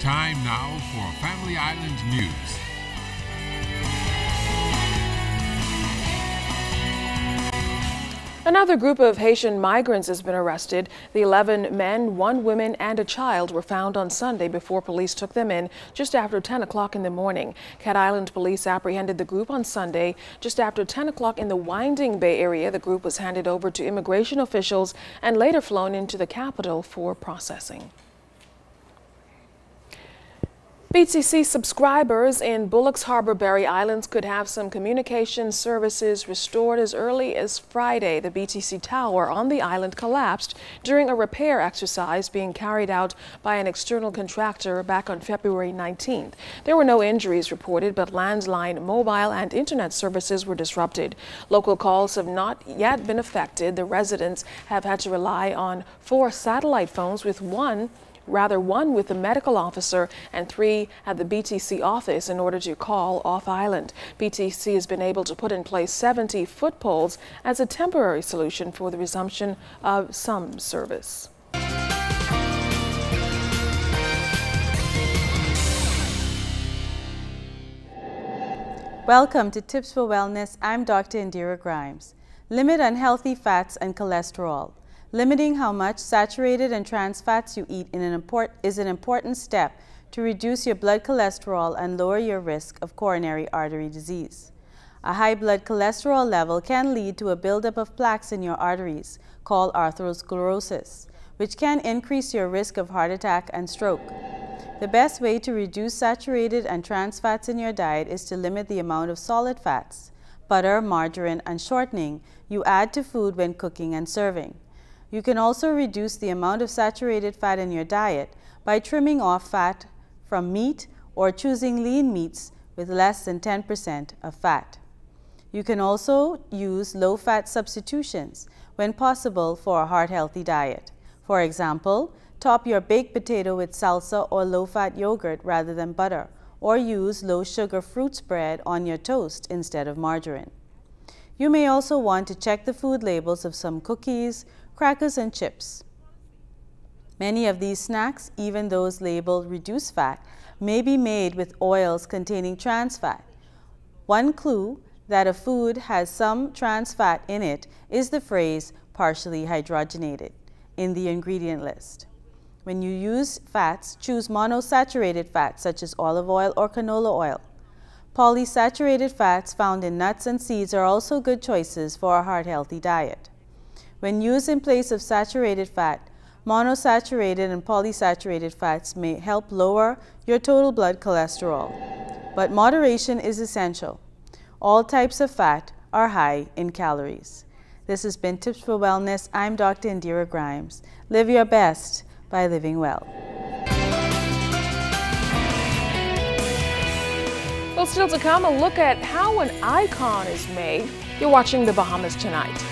Time now for Family Island News. Another group of Haitian migrants has been arrested. The 11 men, 1 woman, and a child were found on Sunday before police took them in just after 10 o'clock in the morning. Cat Island police apprehended the group on Sunday just after 10 o'clock in the Winding Bay area. The group was handed over to immigration officials and later flown into the capital for processing. BTC subscribers in Bullock's Harbor Berry Islands could have some communication services restored as early as Friday. The BTC tower on the island collapsed during a repair exercise being carried out by an external contractor back on February 19th. There were no injuries reported, but landline, mobile, and internet services were disrupted. Local calls have not yet been affected. The residents have had to rely on 4 satellite phones with one with the medical officer and 3 at the BTC office in order to call off-island. BTC has been able to put in place 70 foot poles as a temporary solution for the resumption of some service. Welcome to Tips for Wellness. I'm Dr. Indira Grimes. Limit unhealthy fats and cholesterol. Limiting how much saturated and trans fats you eat is an important step to reduce your blood cholesterol and lower your risk of coronary artery disease. A high blood cholesterol level can lead to a buildup of plaques in your arteries, called atherosclerosis, which can increase your risk of heart attack and stroke. The best way to reduce saturated and trans fats in your diet is to limit the amount of solid fats, butter, margarine, and shortening you add to food when cooking and serving. You can also reduce the amount of saturated fat in your diet by trimming off fat from meat or choosing lean meats with less than 10% of fat. You can also use low-fat substitutions when possible for a heart-healthy diet. For example, top your baked potato with salsa or low-fat yogurt rather than butter, or use low-sugar fruit spread on your toast instead of margarine. You may also want to check the food labels of some cookies, crackers, and chips. Many of these snacks, even those labeled reduced fat, may be made with oils containing trans fat. One clue that a food has some trans fat in it is the phrase partially hydrogenated in the ingredient list. When you use fats, choose monosaturated fats such as olive oil or canola oil. Polysaturated fats found in nuts and seeds are also good choices for a heart-healthy diet. When used in place of saturated fat, monosaturated and polysaturated fats may help lower your total blood cholesterol. But moderation is essential. All types of fat are high in calories. This has been Tips for Wellness. I'm Dr. Indira Grimes. Live your best by living well. Well, still to come, a look at how an icon is made. You're watching The Bahamas Tonight.